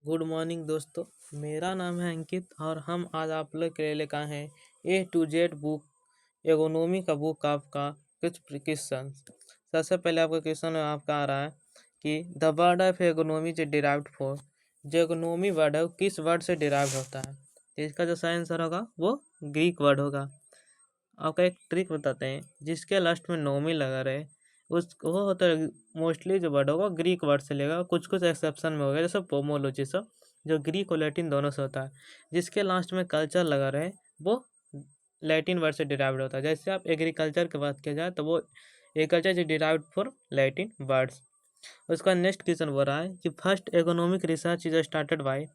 Good morning दोस्तों। मेरा नाम है अंकित और हम आज आप लोग के लिए लेकर आए हैं A to Z बुक एगोनोमी का बुक आपका कुछ क्वेश्चन। सबसे पहले आपका क्वेश्चन आपका आ रहा है कि the word of agronomy is derived for. जो एगोनोमी वर्ड है वो किस वर्ड से डिराइव होता है? तो इसका जो सही आंसर होगा वो ग्रीक वर्ड होगा। आपका एक ट्रिक बताते हैं, जिसके लास्ट में नोमी लगा रहे उस वो होता है मोस्टली जो वर्ड होगा ग्रीक वर्ड से लेगा। कुछ कुछ एक्सेप्शन में होगा जैसे पोमोलॉजी सब जो ग्रीक और लैटिन दोनों से होता है। जिसके लास्ट में कल्चर लगा रहे वो लैटिन वर्ड से डिराइव्ड होता है। जैसे आप एग्रीकल्चर की बात किया जाए तो वो agriculture is derived for Latin words. उसका नेक्स्ट क्वेश्चन बोल रहा है कि first economic research is started by.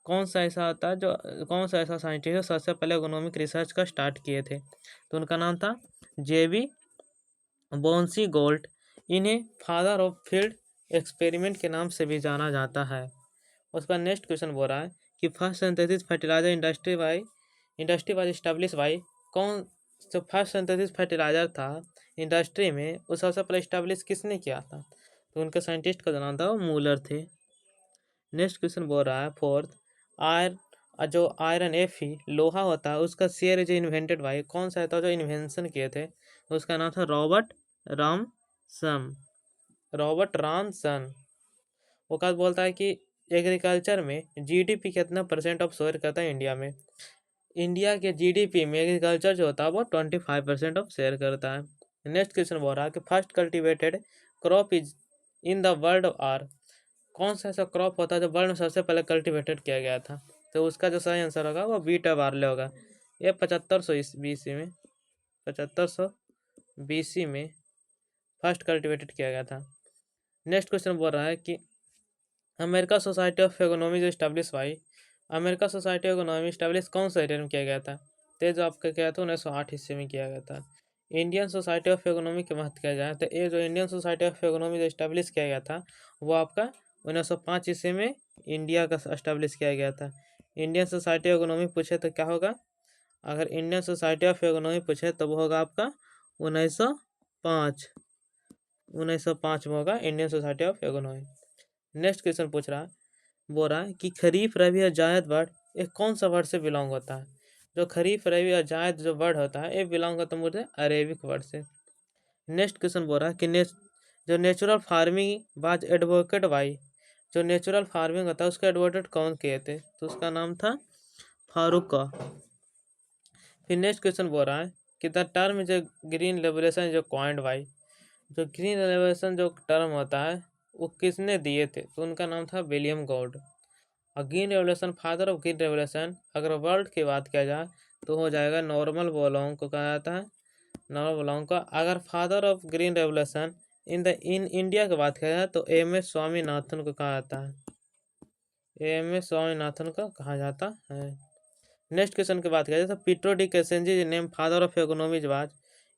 कौन सा ऐसा होता है जो कौन सा ऐसा साइंटिस्ट है सबसे पहले इकोनॉमिक रिसर्च का स्टार्ट किए थे? तो उनका नाम था जेबी बोन्सी गोल्ड। इन्हें फादर ऑफ फील्ड एक्सपेरिमेंट के नाम से भी जाना जाता है। उसका नेक्स्ट क्वेश्चन बोल रहा है कि first synthesis fertiliser industry was establish by. कौन जो फर्स्ट सिंथेसिस फर्टिलाइजर था इंडस्ट्री में उस सबसे पहले इस्टेब्लिश किसने किया था? तो उनके साइंटिस्ट का नाम था वो मूलर थे। नेक्स्ट क्वेश्चन बोल रहा है फोर्थ आयर जो आयरन एफ ही लोहा होता है उसका शेयर जो इन्वेंटेड भाई कौन सा था जो इन्वेंशन किए थे? उसका नाम था रामसन। रॉबर्ट रामसन। वो क्या बोलता है कि एग्रीकल्चर में जीडीपी कितना परसेंट ऑफ शेयर करता है इंडिया में? इंडिया के जीडीपी में एग्रीकल्चर जो होता है वो 25% ऑफ शेयर करता है। नेक्स्ट क्वेश्चन बोल रहा है कि first cultivated crop is in the world are. कौन सा ऐसा क्रॉप होता है जो वर्ल्ड में सबसे पहले कल्टिवेटेड किया गया था? तो उसका जो सही आंसर होगा वो बीट बार्ले होगा। ये 7500 BC में 7500 BC में फर्स्ट कल्टिवेटेड किया गया था। नेक्स्ट क्वेश्चन बोल रहा है कि अमेरिका सोसाइटी ऑफ इकोनॉमी जो स्टैब्लिश भाई America society of economy establish कौन सा ईयर में किया गया था? तो जो आपका क्या था 1908 में किया गया था। इंडियन सोसाइटी ऑफ इकोनॉमी की बात किया जाए तो ये जो इंडियन सोसाइटी ऑफ इकोनॉमी जो स्टैब्लिश किया गया था वो आपका 1905 में इंडिया का स्टैब्लिश किया गया था। इंडियन सोसाइटी ऑफ इकोनॉमी पूछे तो क्या होगा? अगर इंडियन सोसाइटी ऑफ इकोनॉमी पूछे तो वो होगा आपका 1905। 1905 में होगा Indian society of economy. Next question पूछ रहा है बोल रहा है कि खरीफ रबी और जायद वर्ड ये कौन सा वर्ड से बिलोंग होता है? जो खरीफ रबी और जायद जो वर्ड होता है ये बिलोंग होता है मुझे अरेबिक वर्ड से। नेक्स्ट क्वेश्चन बोल रहा है कि जो नेचुरल फार्मिंग बाज एडवोकेट बाई। जो नेचुरल फार्मिंग होता है उसका एडवोकेट कौन किए थे? तो उसका नाम था फारूका। फिर नेक्स्ट क्वेश्चन बोल रहा है कि द टर्म जो ग्रीन रेवोल्यूशन जो कॉइंड बाई। जो ग्रीन रेवोल्यूशन जो टर्म होता है वो किसने दिए थे? तो उनका नाम था विलियम गॉड। और green revolution father of green revolution अगर वर्ल्ड की बात किया जाए तो हो जाएगा नॉर्मल बोलोंग को कहा जाता है। नॉर्मल बोलोंग का अगर father of green revolution in India की बात किया जाए तो एम एस स्वामीनाथन को कहा जाता है। एम एस स्वामीनाथन को कहा जाता है। नेक्स्ट क्वेश्चन की बात किया जाए तो Pietro de Crescenzi name father of economic was.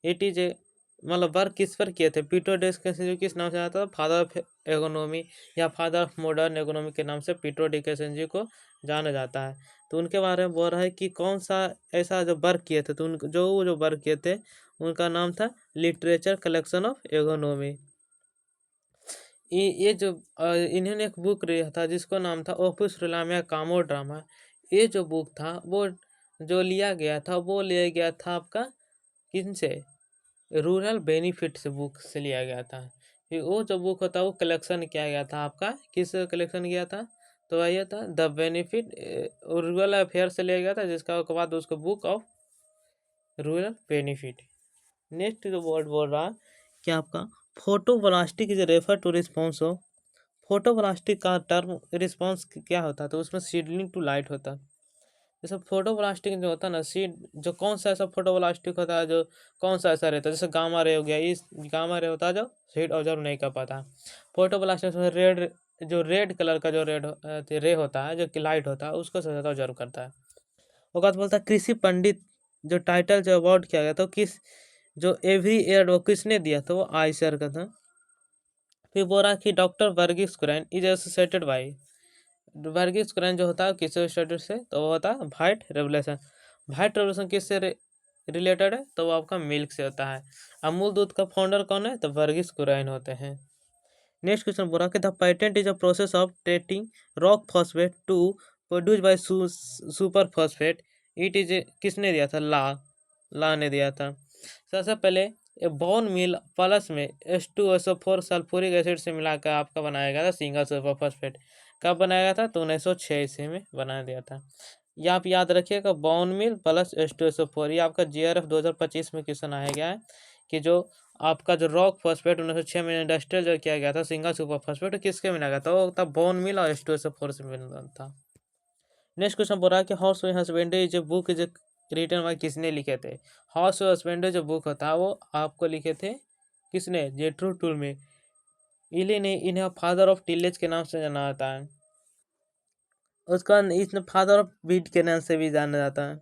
It is a मतलब वर्क किस पर किए थे? पीटरो डी कैसेंजी किस नाम से आता था? फादर ऑफ इकोनॉमी या फादर ऑफ मॉडर्न इकोनॉमी के नाम से पीटरो डी कैसेंजी को जाना जाता है। तो उनके बारे में बोल रहा है कि कौन सा ऐसा जो वर्क किए थे तो उन जो वर्क किए थे उनका नाम था लिटरेचर कलेक्शन ऑफ इकोनॉमी। ये जो इन्होंने एक बुक लिया था जिसको नाम था ओपुस रिलामिया कामो ड्रामा। ये जो बुक था वो जो लिया गया था वो लिया गया था आपका किन से? रूरल बेनिफिट से बुक से लिया गया था। फिर वो जो बुक होता वो कलेक्शन किया गया था आपका किस कलेक्शन किया था? तो वही था द बेनिफिट रूरल अफेयर से लिया गया था जिसका के बाद उसको book of rural benefit. Next जो वर्ड बोल रहा है कि आपका photoblastic is refer to response of. Photoblastic का टर्म रिस्पॉन्स क्या होता है? तो उसमें सीडलिंग टू लाइट होता है। जैसे फोटोब्लास्टिक जो होता है ना सीड जो कौन सा ऐसा फोटोब्लास्टिक होता है जो कौन सा ऐसा रहता है जैसे गामा रे हो गया इस गामा रे होता है जो हीट ऑब्जर्व नहीं कर पाता। फोटोब्लास्टिक में रेड जो रेड कलर का जो रे होता है जो कि लाइट होता है उसको सबसे ज़्यादा ऑब्जर्व करता है। वो बात बोलता है कृषि पंडित जो टाइटल जो अवार्ड किया गया था किस जो एवरी ईयर वो किसने दिया था? वो आइसर का था। फिर बोल रहा कि doctor Verghese Kurien is associated by. Verghese Kurien जो होता है किस स्टेट से? तो वो होता है वाइट रेवोल्यूशन। वाइट रेवोल्यूशन किससे रिलेटेड है? तो वो आपका मिल्क से होता है। अमूल दूध का फाउंडर कौन है? तो वर्गीस कुरैन होते हैं। नेक्स्ट क्वेश्चन बोला कि the patent is a process of treating rock phosphate to produce by super phosphate. It is किसने दिया था? ला ने दिया था। सबसे पहले बोन मिल प्लस में H2SO4 सल्फ्यूरिक एसिड से मिलाकर आपका बनाया गया था सिंगल सुपर फॉस्फेट। कब बनाया गया था? तो 1906 ईस्वी में बनाया दिया था। ये आप याद रखिएगा, बोन मिल प्लस H2SO4। ये आपका GRF 2025 में क्वेश्चन आया गया है कि जो आपका जो रॉक फॉस्फेट 1906 में इंडस्ट्रियल जो किया गया था सिंगल सुपर फॉस्फेट, किसके मिला गया था? वो था बोन मिल और H2SO4 से मिला था। नेक्स्ट क्वेश्चन बोल रहा है कि हॉर्स हस्बेंड्री जो बुक जो रिटर्न वाई किसने लिखे थे? हॉर्स हस्बेंड्री जो बुक होता है वो आपको लिखे थे किसने? जेट्रो टूलमे। इन्हें ने इन्हें फादर ऑफ टिलेज के नाम से जाना जाता है। उसका इसने फादर ऑफ बीट के नाम से भी जाना जाता है,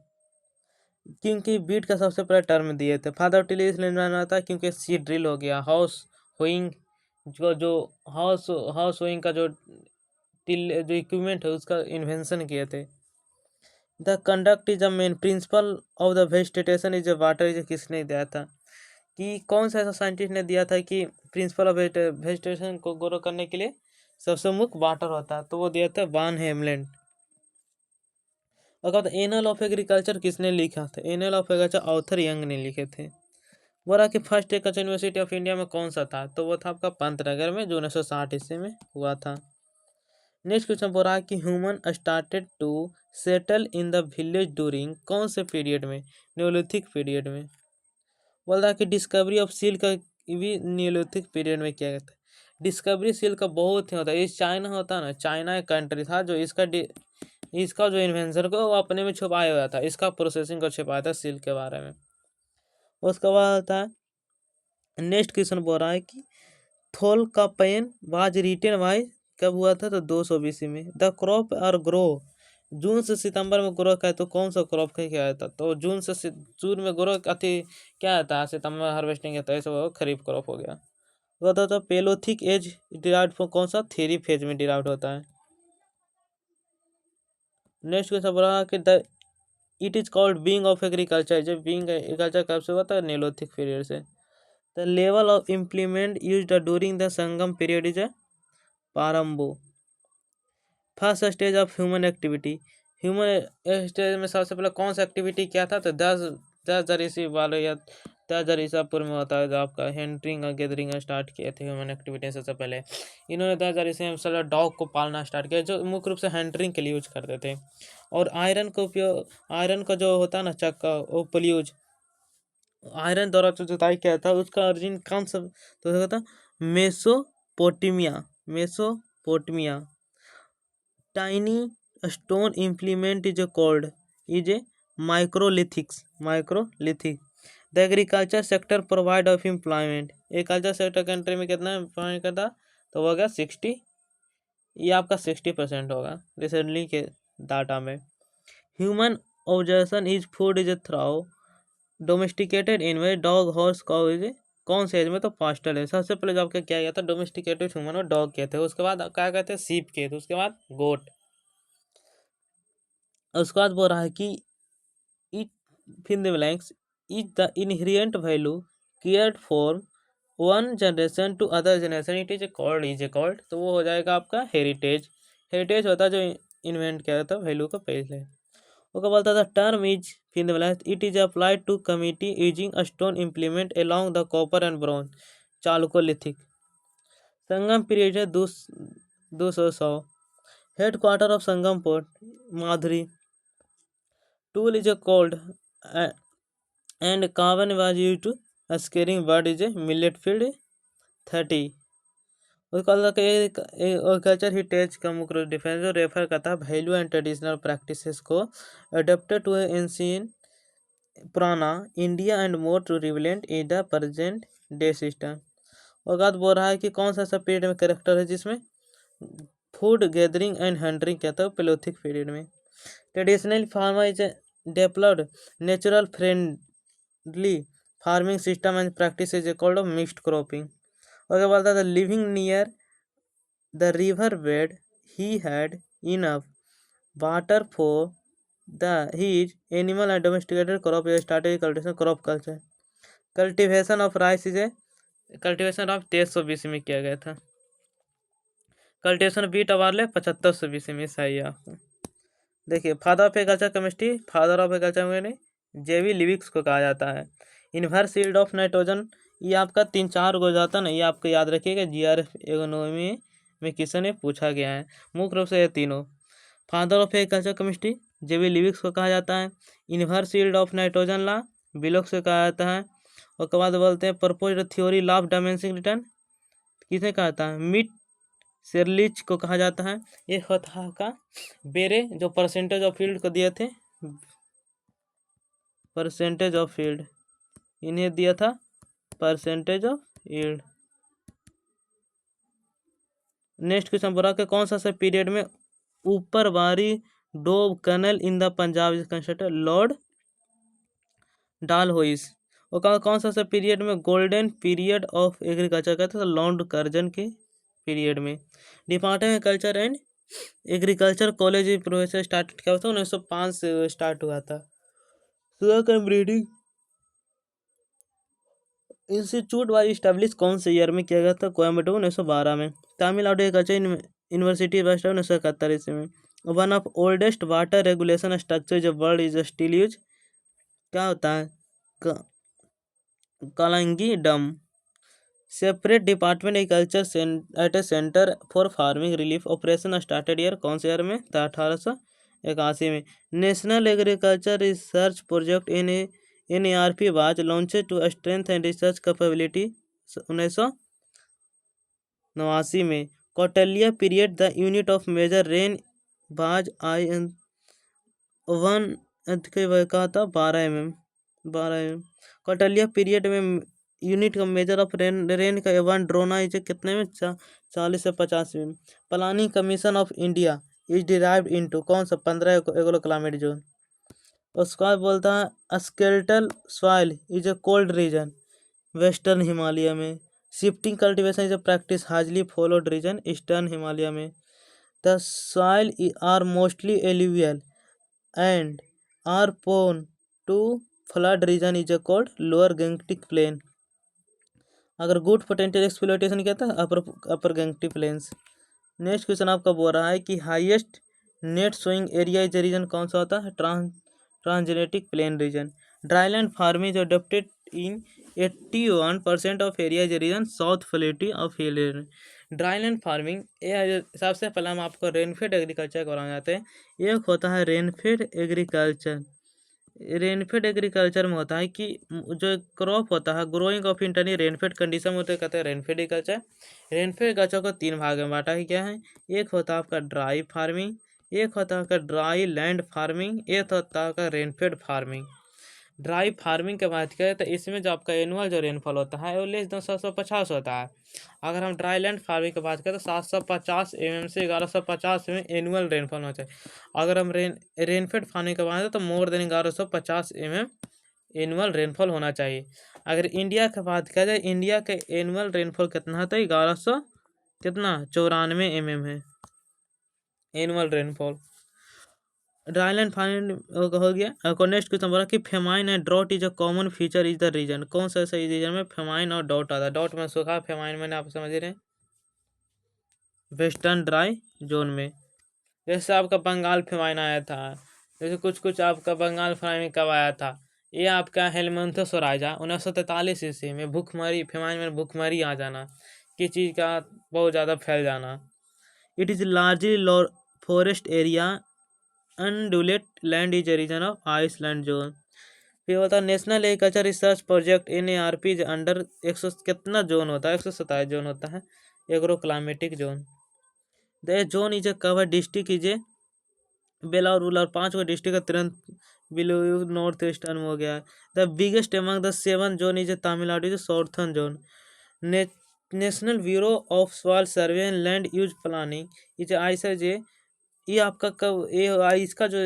क्योंकि बीट का सबसे पहले टर्म दिए थे। फादर ऑफ टिलेज इसलिए जाना जाता है क्योंकि सी ड्रिल हो गया, हाउस होइंग जो हाउस हाउस होइंग का जो टिल जो इक्विपमेंट है उसका इन्वेंशन किए थे। The conduct is a main principle of the vegetation is a water is किसने दिया था? कि कौन सा ऐसा साइंटिस्ट ने दिया था कि प्रिंसिपल ऑफ वेजिटेशन को ग्रो करने के लिए सबसे मुख्य वाटर होता है? तो वो दिया था वान हेमलेंड। और एनल ऑफ एग्रीकल्चर किसने लिखा था? Anal of agriculture author young ने लिखे थे। बोला कि first agriculture university of India में कौन सा था? तो वो था आपका पंतनगर में, जो 1960 ईस्वी में हुआ था। नेक्स्ट क्वेश्चन बोल रहा है कि human started to settle in the village during कौन से पीरियड में? न्योलिथिक पीरियड में। बोल रहा है कि डिस्कवरी ऑफ सिल्क भी न्योलिथिक पीरियड में किया गया था। डिस्कवरी सिल्क का बहुत ही होता है, इस चाइना होता है ना, चाइना एक कंट्री था जो इसका जो इन्वेंशन को वो अपने में छुपाया हुआ था, इसका प्रोसेसिंग को छुपाया था सिल्क के बारे में। उसके बाद होता है नेक्स्ट क्वेश्चन बोल रहा है कि थोल का पेन वाज रिटेन वाई कब हुआ था? तो 200 BC में। द क्रॉप और ग्रो जून से सितंबर में ग्रो का है, तो कौन सा क्रॉप का क्या आता? तो जून में ग्रो अति क्या आता है, सितंबर हार्वेस्टिंग आता है, ऐसे वो खरीफ क्रॉप हो गया। वो तो पेलोथिक एज डिराइव फ्रॉम कौन सा? थ्री फेज में डिराइव होता है। नेक्स्ट क्वेश्चन बोला कि the it is called being of agriculture, जब बीइंग एग्रीकल्चर कब से हुआ था? नेलोथिक पीरियड से। The level of implement used during the Sangam period is पारंबो। First stage of human activity, human stage में सबसे पहले कौन सा एक्टिविटी किया था? तो दस ऋषि वाले या 10 ईसापुर में होता है जो आपका हैंटिंग और गैदरिंग स्टार्ट किए थे ह्यूमन एक्टिविटी सबसे पहले। इन्होंने 10 ईसा में सबसे डॉग को पालना स्टार्ट किया, जो मुख्य रूप से हैंटरिंग के लिए यूज करते थे। और आयरन का जो होता है ना चक्का, वो पोल्यूज आयरन द्वारा जो जुताई किया था उसका ओरिजिन कौन सा? तो होता Mesopotamia. Tiny stone implement is called is a microlithic. The agriculture sector provide of employment, agriculture sector country में कितना एम्प्लॉयमेंट करता? तो होगा 60, ये आपका 60% होगा रिसेंटली के डाटा में। Human observation is food is through domesticated in way dog horse cow is कौन से एज में? तो पास्टल है। सबसे पहले जब क्या किया गया था डोमेस्टिकेटेड ह्यूमन और डॉग किए थे, उसके बाद क्या कहते हैं सीप किए थे, उसके बाद गोट। उसके बाद बोल रहा है कि it fill the blanks is the inherent value cared for one generation to other generation it is called. तो वो हो जाएगा आपका हेरिटेज। हेरिटेज होता है जो इन्वेंट किया था वैल्यू का पहले। वो बोलता था term is fill the blanks it is applied to committee using a stone implement along the copper and bronze chalcolithic. Sangam period है 200। Head quarter of Sangam port Madurai. Tool is a cold and carbon was used to scaring bird is a millet field 30। उसका culture हिटेज का मुख्य difference जो refer करता है value and traditional practices को adapted to ancient पुराना India and more to relevant in the present day system. और बात बोल रहा है कि कौन सा पीरियड में करेक्टर है जिसमें फूड गैदरिंग एंड हंटिंग कहता है पेलोथिक पीरियड में। Traditional farmer is developed natural friendly farming system and practice is called mixed cropping. और क्या बोलता था living near the river bed he had enough water for the his animal and domesticated crop started cultivation crop culture. Cultivation of rice is a cultivation of 1320 में किया गया था। Cultivation beat अवार्ले 7520 में सही है आपको। देखिए father of agriculture chemistry, father of agriculture जेवी लिविक्स को कहा जाता है। इन्वर्स यील्ड ऑफ नाइट्रोजन, ये आपका 3-4 हो जाता है ना, ये आपको याद रखिएगा, जीआरएफ इकोनॉमी में क्वेश्चन में पूछा गया है। मुख्य रूप से ये तीनों, फादर ऑफ एग्रीकल्चर केमिस्ट्री जेवी लिविक्स को कहा जाता है। इन्वर्स यील्ड ऑफ नाइट्रोजन ला बिलोक्स को कहा जाता है। उसके बाद बोलते हैं proposed theory law of dimension return, किसे कहा जाता है, मिट शेरलिच को कहा जाता है। ये होता का बेरे जो परसेंटेज ऑफ फील्ड को दिए थे, परसेंटेज ऑफ फील्ड, इन्हें दिया था percentage of yield. Next question बोला कि कौन सा पीरियड में ऊपर Bari Doab canal in the Punjab is constructed, Lord Dalhousie. वो कौन सा पीरियड में गोल्डन पीरियड ऑफ एग्रीकल्चर कहते हैं, लॉर्ड कर्जन के पीरियड में। Department culture and agriculture college professor start क्या होता है, 1905 से स्टार्ट हुआ था। Sudhakar breeding institute was establish कौन से ईयर में किया गया था, कोयम्बटूर 1912 में। तमिलनाडु एग्रीकल्चर यूनिवर्सिटी वेस्ट 1971 ईस्वी में। One of oldest water regulation structure जो वर्ल्ड इज स्टिल यूज, क्या होता है, कालंगी dam. Separate department agriculture at a center for farming relief operation started year, कौन से ईयर में, 1881 में। National agriculture research project NARP was launch to strength and research capability 1989 में। Kautilya period the unit of measure rain was I one कहा था 12 mm। Kautilya period में unit का major of rain का वन ड्रोना इसे कितने में, 40 से 50 में। Planning commission of India is derived into कौन सा, 15 एग्रो क्लाइमेट जोन। उसका बोलता है skeletal soil is a cold region western Himalaya में। Shifting cultivation is a practice hardly followed region eastern Himalaya में। The soil are mostly alluvial and are prone to flood region is a called lower Gangetic plain. अगर good potential exploitation कहता है upper Gangetic plains. Next question आपका बोल रहा है कि highest net sowing area is region कौन सा होता है, transgenetic plain region. Dryland farming adopted in 81% of area is region south plateau of hill. Dryland farming, ये सबसे पहले हम आपको रेनफेड एग्रीकल्चर कराना चाहते हैं। एक होता है रेनफेड एग्रीकल्चर। रेनफेड एग्रीकल्चर में होता है कि जो क्रॉप होता है growing of internee rainfed condition में होते कहते हैं रेनफेड एग्रीकल्चर। रेनफेड एग्रीकल्चर को 3 भाग में बांटा है, क्या है, एक होता है आपका ड्राई फार्मिंग, एक होता है आपका ड्राई लैंड फार्मिंग, एक होता है आपका रेनफेड फार्मिंग। ड्राई फार्मिंग की बात करें तो इसमें जो आपका एनुअल जो रेनफॉल होता है वो लेस देन 750 होता है। अगर हम ड्राई लैंड फार्मिंग की बात करें तो 750 mm से 1150 में एनुअल रेनफॉल होना चाहिए। अगर हम रेनफेड फार्मिंग की बात करें तो more than 1150 mm annual rainfall होना चाहिए। अगर इंडिया की बात करें, इंडिया के एनुअल रेनफॉल कितना है, तो 1100 कितना 94 mm है एनुअल रेनफॉल। ड्राईलैंड फार्मिंग हो गया। नेक्स्ट क्वेश्चन बोला कि famine and drought is a common feature is the region, कौन सा सही रीजन में फेमाइन और डॉट आता है। डॉट में सूखा, फेमाइन मैंने आप समझ रहे हैं वेस्टर्न ड्राई जोन में। जैसे आपका बंगाल फेमाइन आया था, जैसे कुछ आपका बंगाल फेमाइन कब आया था, ये आपका हेलमंथो स्वराजा 1943 ईस्वी में। भूखमरी, फेमाइन में भूखमरी आ जाना, किसी चीज़ का बहुत ज़्यादा फैल जाना। It is largely forest area, undulate land is region of island zone. फिर होता है national agriculture research project NARP under 100 कितना जोन होता है, 127 जोन होता है agro climatic zone. The zone is a cover district is a बेला और रूलर, 5 को डिस्ट्रिक्ट का तुरंत बिलो नॉर्थ ईस्टर्न में हो गया है। The biggest among the 7 zone is A Tamil Nadu is southern zone. National bureau of soil survey and land use planning is ISA, ये आपका कब ये इसका जो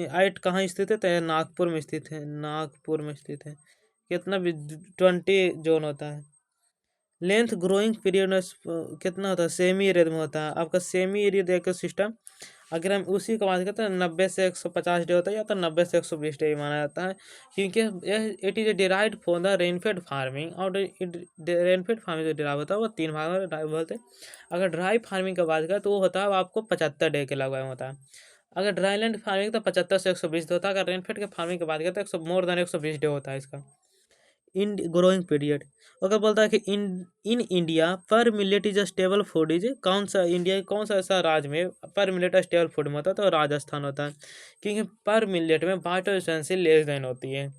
आइट कहाँ स्थित है, तो नागपुर में स्थित है, नागपुर में स्थित है। कितना भी 20 जोन होता है। लेंथ ग्रोइंग पीरियड कितना होता है, सेमी एरिड में होता है आपका। सेमी एरिड इको सिस्टम अगर हम उसी की बात करते हैं 90 से 150 डे होता है, या तो 90 से 120 डे माना जाता है, क्योंकि यह it is derived from the rainfed farming. और रेनफेड फार्मिंग जो डिराइव होता है वो 3 भाग में डिराइव बोलते हैं। अगर ड्राई फार्मिंग की बात करें तो वो होता है आपको 75 डे के लगभग होता है। अगर ड्राईलैंड फार्मिंग तो 75 से 120 होता है। अगर रेनफेड के फार्मिंग की बात करें तो 100 मोर देन 120 डे होता है इसका इन ग्रोइंग पीरियड। अगर बोलता है कि इन इंडिया पर millet is a stable food is, कौन सा इंडिया कौन सा ऐसा राज्य में पर मिलेट स्टेबल फूड में होता है, तो राजस्थान होता है, क्योंकि पर मिलेट में वाटर एसेंसी लेस देन होती है।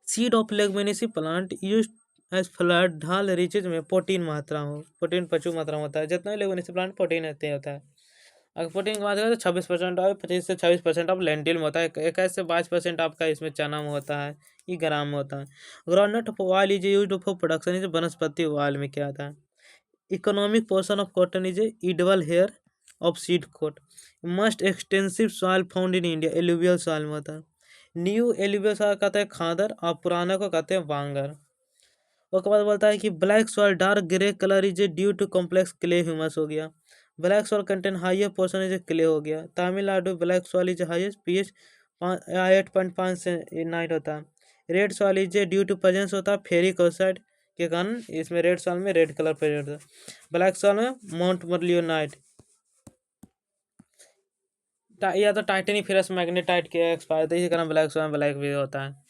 Seed of leguminous plant use as flood dal riches में प्रोटीन मात्रा हो, प्रोटीन प्रचुर मात्रा में होता है। जितना लेगमेनेसी प्लांट प्रोटीन रहते होता है। अगर प्रोटीन की बात करें तो 26% और 25 से 26% ऑफ लेंटिल में होता है। 21 से 22% आपका इसमें चना में होता है, ये ग्राम में होता है। Groundnut oil is used for production is vanaspati oil में क्या आता है। Economic portion of cotton is edible hair of seed coat. Most extensive soil found in India alluvial soil में होता है। न्यू एलुवियल सॉइल कहते हैं खादर और पुराने को कहते हैं वांगर। उसके बाद बोलता है कि black soil dark grey colour is due to complex clay humus हो गया। Black soil contain higher portion is clay हो गया। Tamil Nadu black soil is highest pH 8.5 से 9 होता है। Red soil is due to presence होता है फेरिक ऑक्साइड के कारण, इसमें रेड सॉइल में रेड कलर प्रेजेंट होता है। ब्लैक सॉइल में माउंट मर्लियोनाइट या तो टाइटेनी फेरस मैग्नेटाइट के एक्सपायर, तो इसी कारण ब्लैक सॉइल में ब्लैक भी होता है।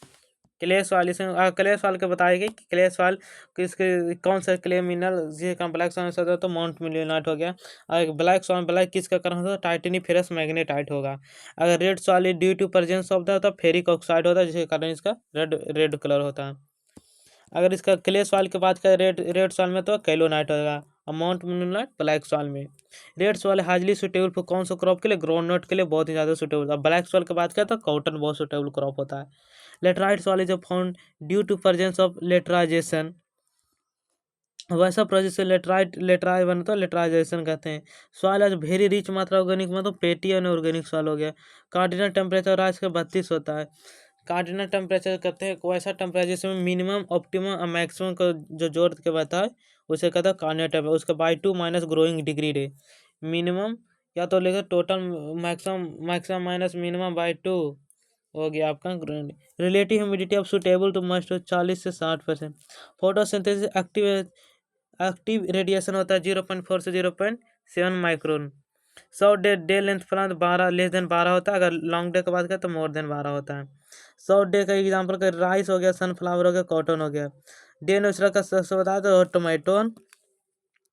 क्ले सॉइल इसमें क्ले सॉइल के बताएगी कि क्ले सॉइल किसके कौन सा क्ले मिनरल जिसके कारण ब्लैक सॉइल होता है, तो माउंट मिलियोनाइट हो गया। और ब्लैक सॉइल ब्लैक किसका कारण होता है, टाइटेनी फेरस मैग्नेटाइट होगा। अगर red soil due to presence of the ferric oxide होता है, जिसके कारण इसका रेड रेड कलर होता है। अगर इसका क्ले सॉइल की बात करें रेड रेड सॉइल में तो कैलोनाइट होगा, और माउंट मिलियोनाइट ब्लैक सॉइल में। Red soil highly suitable for कौन सा क्रॉप के लिए, ग्राउंडनट के लिए बहुत ही ज़्यादा सुटेबल है। ब्लैक सॉइल की बात करें तो कॉटन बहुत सुटेबल क्रॉप होता है। Laterite soil is found due to presence of laterization. वैसा प्रोसेस से लेटराइट बनता है, लेटराइजेशन कहते हैं। सॉइल एज वेरी रिच मात्रा ऑर्गेनिक मतलब पेटी और ऑर्गेनिक सॉइल हो गया। कार्डिनल टेम्परेचर राइस का 32 होता है। कार्डिनल टेम्परेचर कहते हैं वैसा टेम्परेचर जिसमें मिनिमम ऑप्टिमम और मैक्सिमम का जो जोड़ के बताता है उसे कहता है कार्डिनल टेम्परेचर। उसका by 2 minus growing degree day minimum, या तो लेकर total maximum maximum minus minimum by 2 हो गया आपका। रिलेटिव ह्यूमिडिटी ऑफ सुटेबल तो मस्ट 40 से 60%। फोटोसिंथेसिस एक्टिव रेडिएशन होता है 0.4 से 0.7 micron. Short day day length plant 12 less than 12 होता है। अगर लॉन्ग डे की बात करें तो मोर देन 12 होता है। शॉर्ट डे का एग्जांपल का राइस हो गया, सनफ्लावर हो गया, कॉटन हो गया। डे नेचुरल का सबसे बताया तो टोमेटो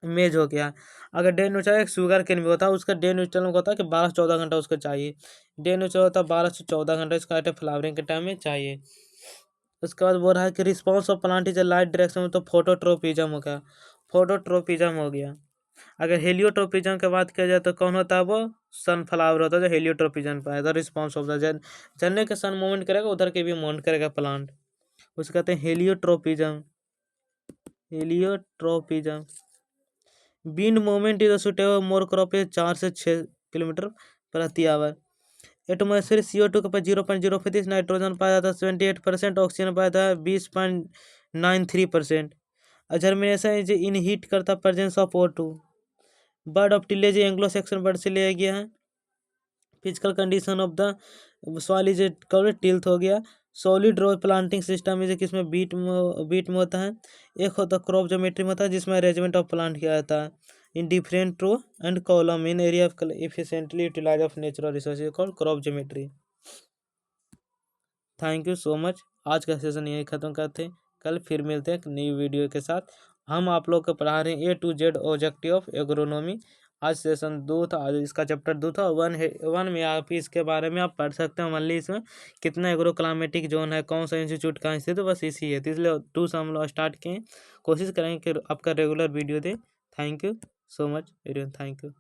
मेज हो गया। अगर डे नेचुरल एक शुगर केन भी होता है, उसका डे नेचुरल में होता है कि 12 से 14 घंटा उसको चाहिए। डे नेचुरल होता है 12 से 14 घंटा इसका फ्लावरिंग के टाइम में चाहिए। उसके बाद बोल रहा है कि response of plant is light direction में, तो फोटोट्रोपिज्म हो गया। फोटोट्रोपिज्म हो गया। अगर हेलियोट्रोपिज्म की बात किया जाए तो कौन होता है, वो सनफ्लावर होता है जो हेलियोट्रोपिज्म पर है। रिस्पॉन्स ऑफ द जन्ने के सन मूवमेंट करेगा उधर के भी मूवमेंट करेगा प्लांट, उसको कहते हैं heliotropism. Heliotropism wind movement is suitable more crop 4 से 6 किलोमीटर प्रति आवर। एटमोसफेयर CO2 के पास 0.035, नाइट्रोजन पाया जाता है 78%, ऑक्सीजन पाया जाता है 20.93%। जर्मिनेशन इज इन हीट करता presence of O2। Word of tillage Anglo Saxon word से लिया गया है। Physical condition of the soil is covered tilth हो गया। Solid row planting system is किसमें बीट में होता है। एक होता है क्रॉप ज्योमेट्री में होता है जिसमें अरेंजमेंट ऑफ प्लांट किया जाता है in different row and column in area of efficiently utilize of natural resources called crop geometry. Thank you so much. आज का सेशन यही खत्म करते हैं, कल फिर मिलते हैं एक नई वीडियो के साथ। हम आप लोग को पढ़ा रहे हैं A to Z objective of agronomy. आज सेशन 2 था, आज इसका चैप्टर 2 था। 1 में आप इसके बारे में आप पढ़ सकते हैं। मान ली इसमें कितना एग्रो क्लाइमेटिक जोन है, कौन सा इंस्टीट्यूट कहाँ स्थित है, बस इसी है। तो इसलिए 2 से हम लोग स्टार्ट किए। कोशिश करेंगे कि आपका regular video they. Thank you so much, thank you.